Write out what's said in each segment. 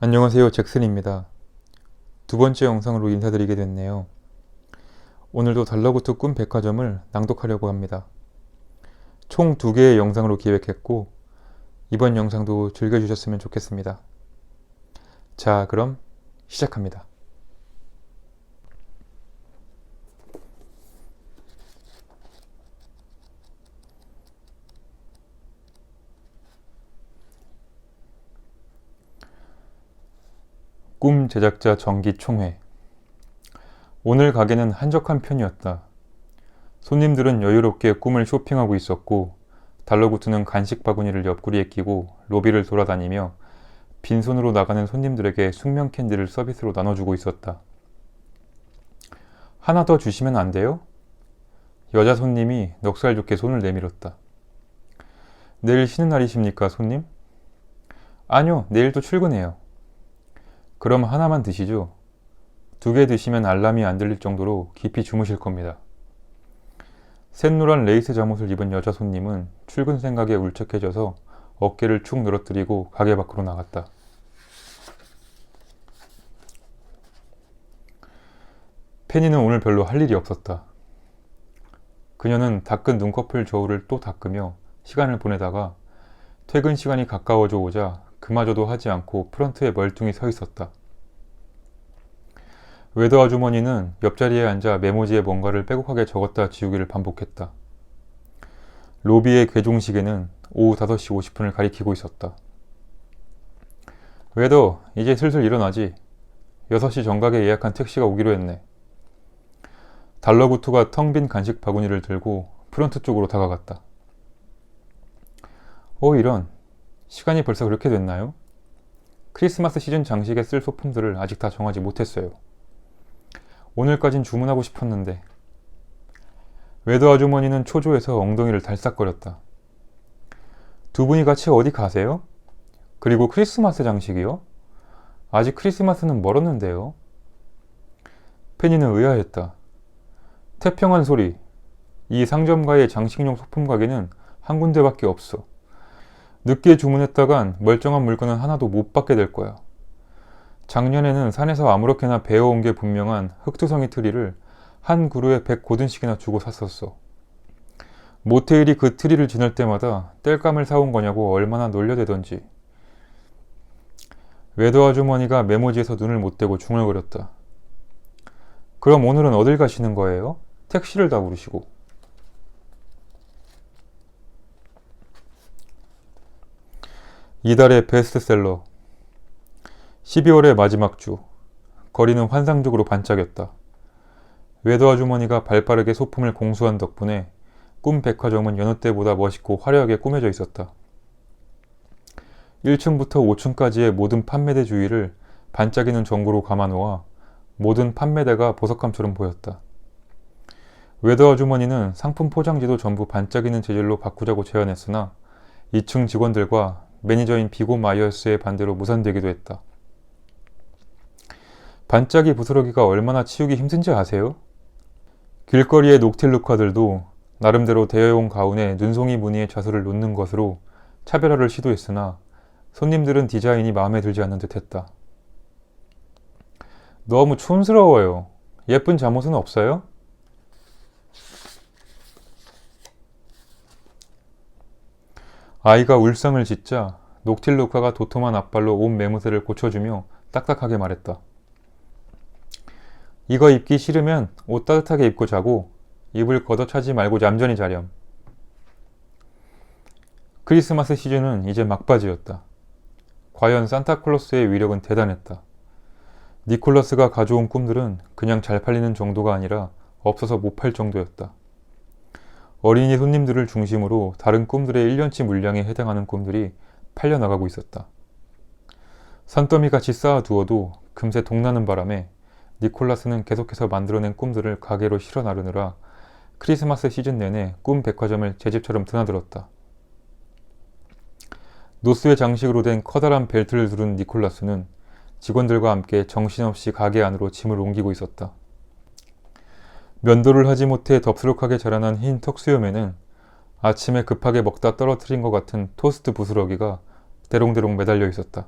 안녕하세요, 잭슨입니다. 두 번째 영상으로 인사드리게 됐네요. 오늘도 달러구트 꿈 백화점을 낭독하려고 합니다. 총 2개의 영상으로 기획했고 이번 영상도 즐겨주셨으면 좋겠습니다. 자, 그럼 시작합니다. 꿈 제작자 정기 총회. 오늘 가게는 한적한 편이었다. 손님들은 여유롭게 꿈을 쇼핑하고 있었고 달러구트는 간식 바구니를 옆구리에 끼고 로비를 돌아다니며 빈손으로 나가는 손님들에게 숙면 캔디를 서비스로 나눠주고 있었다. 하나 더 주시면 안 돼요? 여자 손님이 넉살 좋게 손을 내밀었다. 내일 쉬는 날이십니까, 손님? 아니요, 내일도 출근해요. 그럼 하나만 드시죠. 2개 드시면 알람이 안 들릴 정도로 깊이 주무실 겁니다. 샛노란 레이스 잠옷을 입은 여자 손님은 출근 생각에 울적해져서 어깨를 축 늘어뜨리고 가게 밖으로 나갔다. 페니는 오늘 별로 할 일이 없었다. 그녀는 닦은 눈꺼풀 저울을 또 닦으며 시간을 보내다가 퇴근 시간이 가까워져 오자 그마저도 하지 않고 프런트에 멀뚱히 서 있었다. 웨더 아주머니는 옆자리에 앉아 메모지에 뭔가를 빼곡하게 적었다 지우기를 반복했다. 로비의 괴종시계는 오후 5시 50분을 가리키고 있었다. 웨더, 이제 슬슬 일어나지. 6시 정각에 예약한 택시가 오기로 했네. 달러구트가 텅 빈 간식 바구니를 들고 프런트 쪽으로 다가갔다. 이런. 시간이 벌써 그렇게 됐나요? 크리스마스 시즌 장식에 쓸 소품들을 아직 다 정하지 못했어요. 오늘까진 주문하고 싶었는데. 웨더 아주머니는 초조해서 엉덩이를 달싹거렸다. 두 분이 같이 어디 가세요? 그리고 크리스마스 장식이요? 아직 크리스마스는 멀었는데요. 페니는 의아했다. 태평한 소리. 이 상점가의 장식용 소품 가게는 한 군데밖에 없어. 늦게 주문했다간 멀쩡한 물건은 하나도 못 받게 될 거야. 작년에는 산에서 아무렇게나 베어온 게 분명한 흑투성이 트리를 한 그루에 100고든씩이나 주고 샀었어. 모테일이 그 트리를 지낼 때마다 땔감을 사온 거냐고 얼마나 놀려대던지. 웨더 아주머니가 메모지에서 눈을 못 떼고 중얼거렸다. 그럼 오늘은 어딜 가시는 거예요? 택시를 다 부르시고. 이달의 베스트셀러. 12월의 마지막 주. 거리는 환상적으로 반짝였다. 웨더 아주머니가 발빠르게 소품을 공수한 덕분에 꿈 백화점은 여느 때보다 멋있고 화려하게 꾸며져 있었다. 1층부터 5층까지의 모든 판매대 주위를 반짝이는 전구로 감아놓아 모든 판매대가 보석감처럼 보였다. 웨더 아주머니는 상품 포장지도 전부 반짝이는 재질로 바꾸자고 제안했으나 2층 직원들과 매니저인 비고 마이어스의 반대로 무산되기도 했다. 반짝이 부스러기가 얼마나 치우기 힘든지 아세요? 길거리의 녹틸루카들도 나름대로 대여용 가운에 눈송이 무늬의 자수를 놓는 것으로 차별화를 시도했으나 손님들은 디자인이 마음에 들지 않는 듯했다. 너무 촌스러워요. 예쁜 잠옷은 없어요? 아이가 울상을 짓자 녹틸루카가 도톰한 앞발로 온 매무새를 고쳐주며 딱딱하게 말했다. 이거 입기 싫으면 옷 따뜻하게 입고 자고 이불 걷어차지 말고 얌전히 자렴. 크리스마스 시즌은 이제 막바지였다. 과연 산타클로스의 위력은 대단했다. 니콜라스가 가져온 꿈들은 그냥 잘 팔리는 정도가 아니라 없어서 못 팔 정도였다. 어린이 손님들을 중심으로 다른 꿈들의 1년치 물량에 해당하는 꿈들이 팔려나가고 있었다. 산더미같이 쌓아두어도 금세 동나는 바람에 니콜라스는 계속해서 만들어낸 꿈들을 가게로 실어 나르느라 크리스마스 시즌 내내 꿈 백화점을 제 집처럼 드나들었다. 노스의 장식으로 된 커다란 벨트를 두른 니콜라스는 직원들과 함께 정신없이 가게 안으로 짐을 옮기고 있었다. 면도를 하지 못해 덥수룩하게 자라난 흰 턱수염에는 아침에 급하게 먹다 떨어뜨린 것 같은 토스트 부스러기가 대롱대롱 매달려 있었다.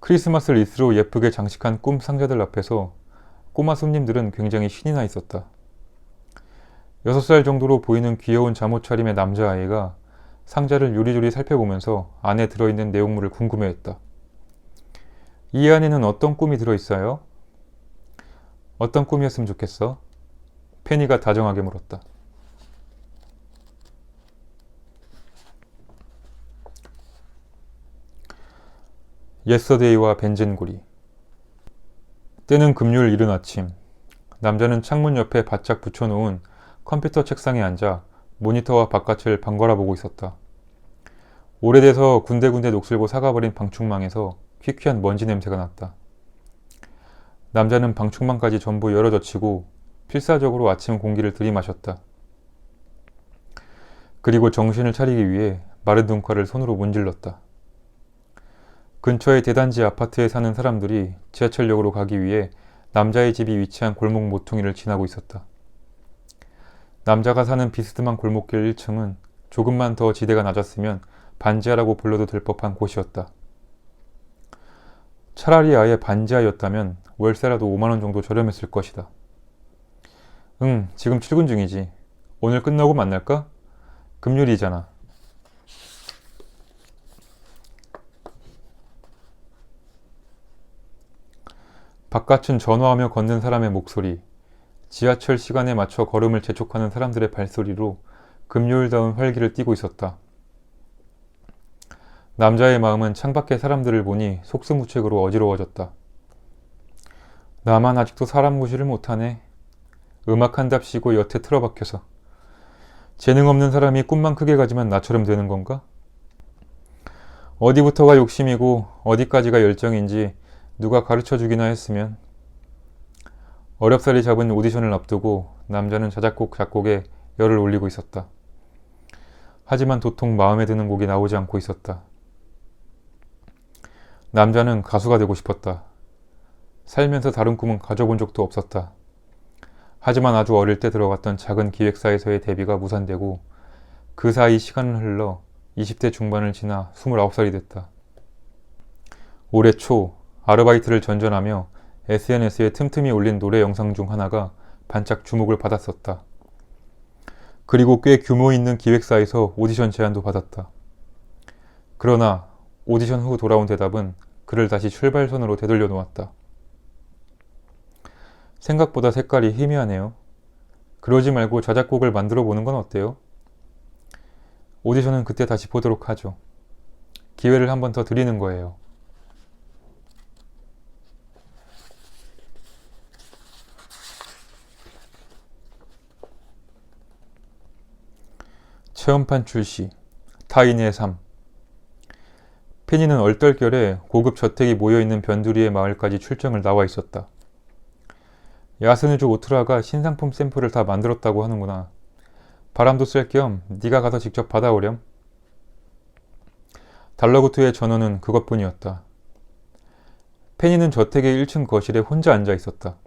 크리스마스 리스로 예쁘게 장식한 꿈 상자들 앞에서 꼬마 손님들은 굉장히 신이 나 있었다. 6살 정도로 보이는 귀여운 잠옷 차림의 남자아이가 상자를 요리조리 살펴보면서 안에 들어있는 내용물을 궁금해했다. 이 안에는 어떤 꿈이 들어있어요? 어떤 꿈이었으면 좋겠어? 페니가 다정하게 물었다. 예서데이와 벤젠고리. 때는 금요일 이른 아침. 남자는 창문 옆에 바짝 붙여놓은 컴퓨터 책상에 앉아 모니터와 바깥을 번갈아 보고 있었다. 오래돼서 군데군데 녹슬고 사가버린 방충망에서 퀴퀴한 먼지 냄새가 났다. 남자는 방충망까지 전부 열어젖히고 필사적으로 아침 공기를 들이마셨다. 그리고 정신을 차리기 위해 마른 눈깔을 손으로 문질렀다. 근처의 대단지 아파트에 사는 사람들이 지하철역으로 가기 위해 남자의 집이 위치한 골목 모퉁이를 지나고 있었다. 남자가 사는 비스듬한 골목길 1층은 조금만 더 지대가 낮았으면 반지하라고 불러도 될 법한 곳이었다. 차라리 아예 반지하였다면 월세라도 5만원 정도 저렴했을 것이다. 응, 지금 출근 중이지. 오늘 끝나고 만날까? 금요일이잖아. 바깥은 전화하며 걷는 사람의 목소리, 지하철 시간에 맞춰 걸음을 재촉하는 사람들의 발소리로 금요일다운 활기를 띠고 있었다. 남자의 마음은 창밖의 사람들을 보니 속수무책으로 어지러워졌다. 나만 아직도 사람 무시를 못하네. 음악 한 답시고 여태 틀어박혀서. 재능 없는 사람이 꿈만 크게 가지만 나처럼 되는 건가? 어디부터가 욕심이고 어디까지가 열정인지 누가 가르쳐주기나 했으면. 어렵사리 잡은 오디션을 앞두고 남자는 자작곡 작곡에 열을 올리고 있었다. 하지만 도통 마음에 드는 곡이 나오지 않고 있었다. 남자는 가수가 되고 싶었다. 살면서 다른 꿈은 가져본 적도 없었다. 하지만 아주 어릴 때 들어갔던 작은 기획사에서의 데뷔가 무산되고 그 사이 시간은 흘러 20대 중반을 지나 29살이 됐다. 올해 초 아르바이트를 전전하며 SNS에 틈틈이 올린 노래 영상 중 하나가 반짝 주목을 받았었다. 그리고 꽤 규모 있는 기획사에서 오디션 제안도 받았다. 그러나 오디션 후 돌아온 대답은 그를 다시 출발선으로 되돌려 놓았다. 생각보다 색깔이 희미하네요. 그러지 말고 자작곡을 만들어 보는 건 어때요? 오디션은 그때 다시 보도록 하죠. 기회를 한 번 더 드리는 거예요. 체험판 출시, 타인의 삶. 페니는 얼떨결에 고급 저택이 모여있는 변두리의 마을까지 출정을 나와 있었다. 야스누주 오트라가 신상품 샘플을 다 만들었다고 하는구나. 바람도 쐴 겸 네가 가서 직접 받아오렴. 달러구트의 전원은 그것뿐이었다. 페니는 저택의 1층 거실에 혼자 앉아 있었다.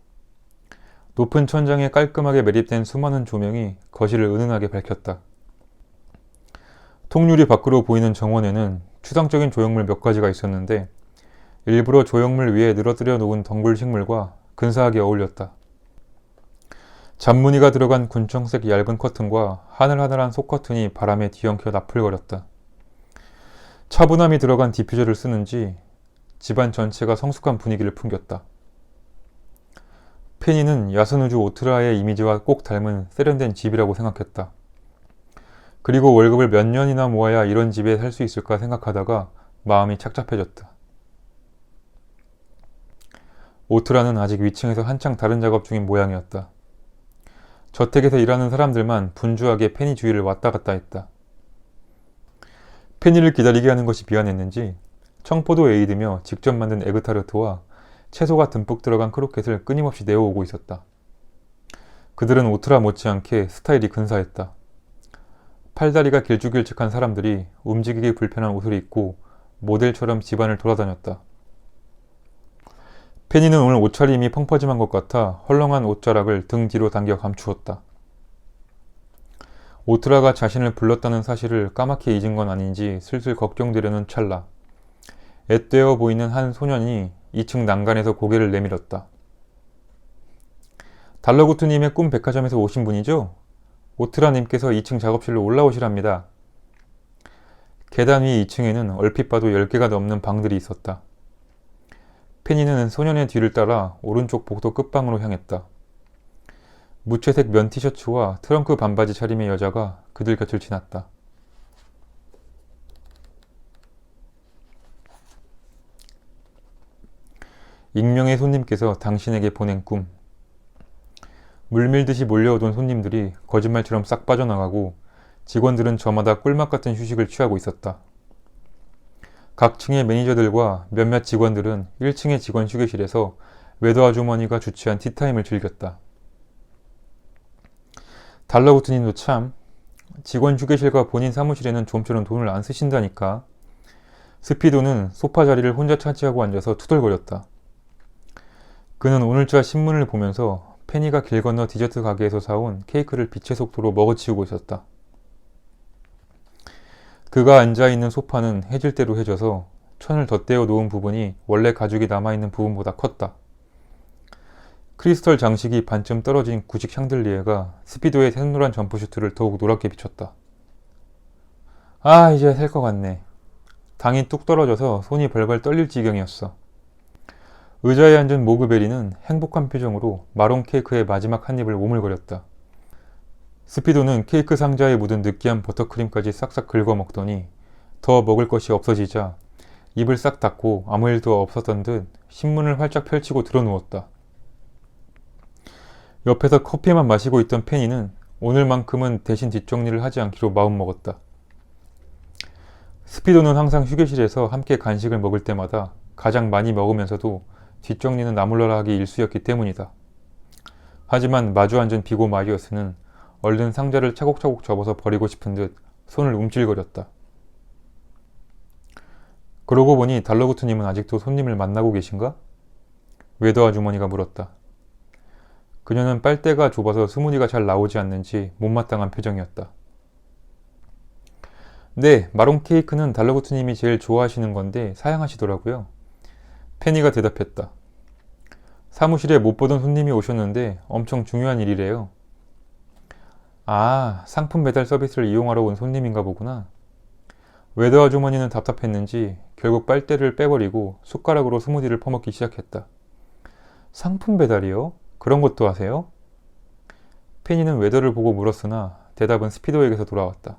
높은 천장에 깔끔하게 매립된 수많은 조명이 거실을 은은하게 밝혔다. 통유리 밖으로 보이는 정원에는 추상적인 조형물 몇 가지가 있었는데 일부러 조형물 위에 늘어뜨려 놓은 덩굴 식물과 근사하게 어울렸다. 잔무늬가 들어간 군청색 얇은 커튼과 하늘하늘한 속커튼이 바람에 뒤엉켜 나풀거렸다. 차분함이 들어간 디퓨저를 쓰는지 집안 전체가 성숙한 분위기를 풍겼다. 페니는 야스누주 오트라의 이미지와 꼭 닮은 세련된 집이라고 생각했다. 그리고 월급을 몇 년이나 모아야 이런 집에 살 수 있을까 생각하다가 마음이 착잡해졌다. 오트라는 아직 위층에서 한창 다른 작업 중인 모양이었다. 저택에서 일하는 사람들만 분주하게 페니 주위를 왔다 갔다 했다. 페니를 기다리게 하는 것이 미안했는지 청포도 에이드며 직접 만든 에그타르트와 채소가 듬뿍 들어간 크로켓을 끊임없이 내어오고 있었다. 그들은 오트라 못지않게 스타일이 근사했다. 팔다리가 길쭉길쭉한 사람들이 움직이기 불편한 옷을 입고 모델처럼 집안을 돌아다녔다. 페니는 오늘 옷차림이 펑퍼짐한 것 같아 헐렁한 옷자락을 등 뒤로 당겨 감추었다. 오트라가 자신을 불렀다는 사실을 까맣게 잊은 건 아닌지 슬슬 걱정되려는 찰나 앳되어 보이는 한 소년이 2층 난간에서 고개를 내밀었다. 달러구트님의 꿈 백화점에서 오신 분이죠? 오트라님께서 2층 작업실로 올라오시랍니다. 계단 위 2층에는 얼핏 봐도 10개가 넘는 방들이 있었다. 페니는 소년의 뒤를 따라 오른쪽 복도 끝방으로 향했다. 무채색 면 티셔츠와 트렁크 반바지 차림의 여자가 그들 곁을 지났다. 익명의 손님께서 당신에게 보낸 꿈. 물밀듯이 몰려오던 손님들이 거짓말처럼 싹 빠져나가고 직원들은 저마다 꿀맛 같은 휴식을 취하고 있었다. 각 층의 매니저들과 몇몇 직원들은 1층의 직원 휴게실에서 외도 아주머니가 주최한 티타임을 즐겼다. 달러구트님도 참, 직원 휴게실과 본인 사무실에는 좀처럼 돈을 안 쓰신다니까. 스피도는 소파 자리를 혼자 차지하고 앉아서 투덜거렸다. 그는 오늘자 신문을 보면서 페니가 길 건너 디저트 가게에서 사온 케이크를 빛의 속도로 먹어치우고 있었다. 그가 앉아있는 소파는 해질 대로 해져서 천을 덧대어 놓은 부분이 원래 가죽이 남아있는 부분보다 컸다. 크리스털 장식이 반쯤 떨어진 구식 샹들리에가 스피도의 샛노란 점프슈트를 더욱 노랗게 비췄다. 아, 이제 셀 것 같네. 당이 뚝 떨어져서 손이 벌벌 떨릴 지경이었어. 의자에 앉은 모그베리는 행복한 표정으로 마론 케이크의 마지막 한 입을 오물거렸다. 스피도는 케이크 상자에 묻은 느끼한 버터크림까지 싹싹 긁어 먹더니 더 먹을 것이 없어지자 입을 싹 닫고 아무 일도 없었던 듯 신문을 활짝 펼치고 드러누웠다. 옆에서 커피만 마시고 있던 페니는 오늘만큼은 대신 뒷정리를 하지 않기로 마음먹었다. 스피도는 항상 휴게실에서 함께 간식을 먹을 때마다 가장 많이 먹으면서도 뒷정리는 나몰라라 하기 일쑤였기 때문이다. 하지만 마주 앉은 비고 마리어스는 얼른 상자를 차곡차곡 접어서 버리고 싶은 듯 손을 움찔거렸다. 그러고 보니 달러구트님은 아직도 손님을 만나고 계신가? 외도 아주머니가 물었다. 그녀는 빨대가 좁아서 스무디가 잘 나오지 않는지 못마땅한 표정이었다. 네, 마론 케이크는 달러구트님이 제일 좋아하시는 건데 사양하시더라고요. 페니가 대답했다. 사무실에 못 보던 손님이 오셨는데 엄청 중요한 일이래요. 아, 상품 배달 서비스를 이용하러 온 손님인가 보구나. 외도 아주머니는 답답했는지 결국 빨대를 빼버리고 숟가락으로 스무디를 퍼먹기 시작했다. 상품 배달이요? 그런 것도 하세요? 페니는 외도를 보고 물었으나 대답은 스피도에게서 돌아왔다.